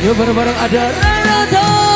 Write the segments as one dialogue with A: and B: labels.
A: Yuk bareng-bareng ada Renata.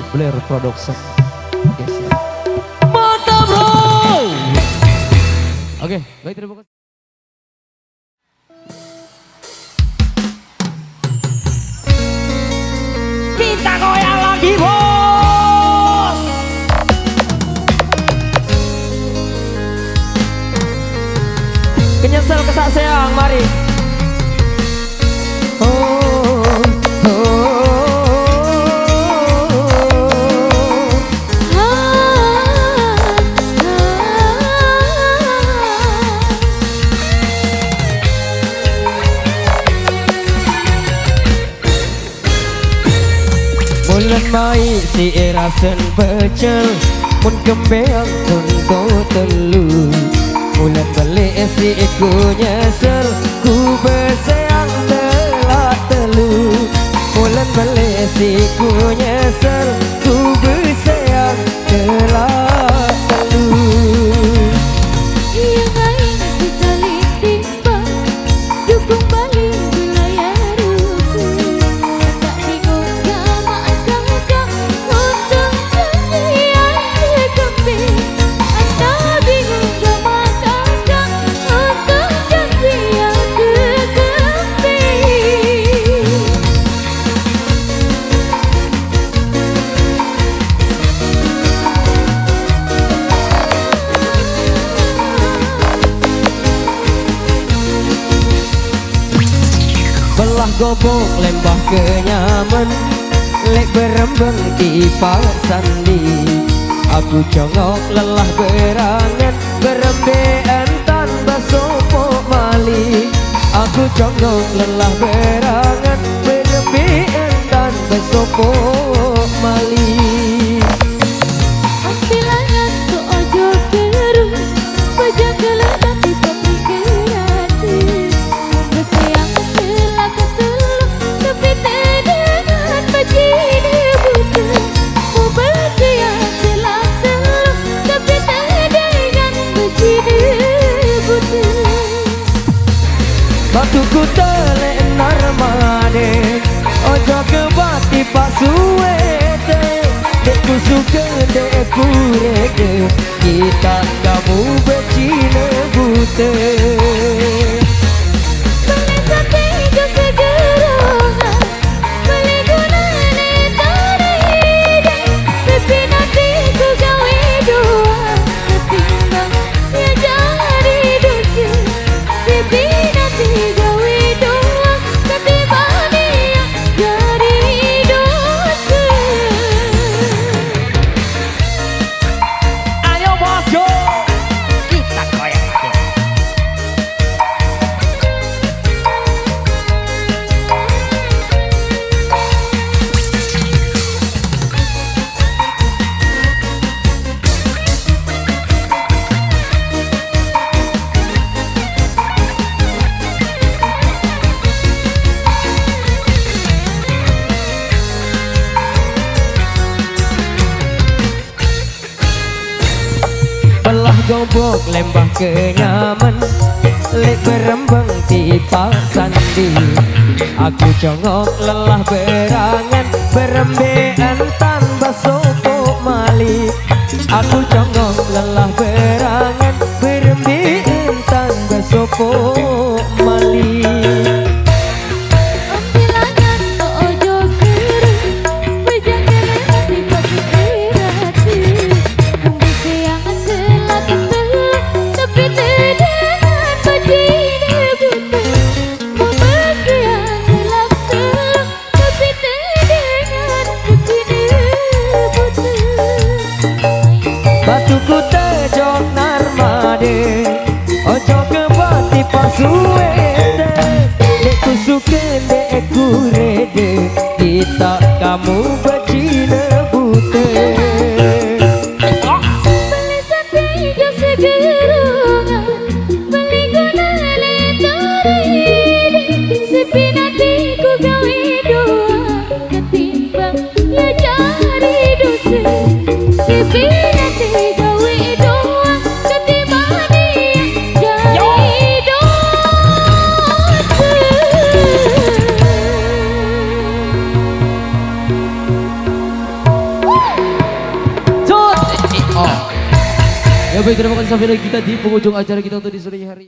A: Blair Production. Oke, siap. Mantap bro. Oke, baik terima kasih. Kita goyang lagi bos. Kenyesel kesaksian, mari. Bulan mai si rasen pecel mun kembang pun kau telu. Bulan balik si ku nyesel ku berseang telah telu. Bulan balik si ku nyesel ku berseang telah telu.
B: Iya baik sekali timbang dukung balik wilayah rukun. Tak bingung sama angka-angka untuk janjian kekeping. Anda bingung sama angka-angka untuk janjian kekeping.
A: Belah gobok lembah kenyaman, lek berembang kipas sandi. Aku congok lelah berangan, berembean tanpa sopo mali. Aku congok lelah berangan, berembean tanpa sopo mali.
B: Ambilangan tu ojo terus, bajak geletak di tepi gratis. Bersiang telah keteluk, tapi dengan bajine butuh. Mau bersiang telah teluk, tapi dengan bajine butuh.
A: Batuku telek narmane, ojo kebati pasuete. Dekku suka dekku rede, kita kamu becine bute.
B: Beli satiga segerongan, beli gunane taride. Sepi nanti ku gawe doa, ketimbang ya jadi dosa. Sepi nanti gawe doa, ketimbang ya jadi dosa.
A: Ayo bos yo, kita goyang lagi. Belah gobok lembah kenyaman, lek berembang tipak sandi. Aku congok lelah berangan, berembean tanpa sopo mali. Aku congok lelah berangan, berembean tanpa sopo mali.
B: Ambilangan tu ojo terus, bajak geletak di tepi gratis. Bersiang telah keteluk, tapi dengan bajine butuh. Mau bersiang telah teluk, tapi dengan bajine butuh.
A: Batuku tejok narmade, ojo kebati pasuete. Dekku suka dekku rede, kita kamu becine bute.
B: Beli satiga segerongan, beli gunane taride. Sepi nanti ku gawe doa, ketimbang ya jadi dosa. Sepi nanti gawe doa, ketimbang ya jadi dosa.
A: Ya baik, terima kasih sampai lagi kita di penghujung acara kita untuk di sore hari.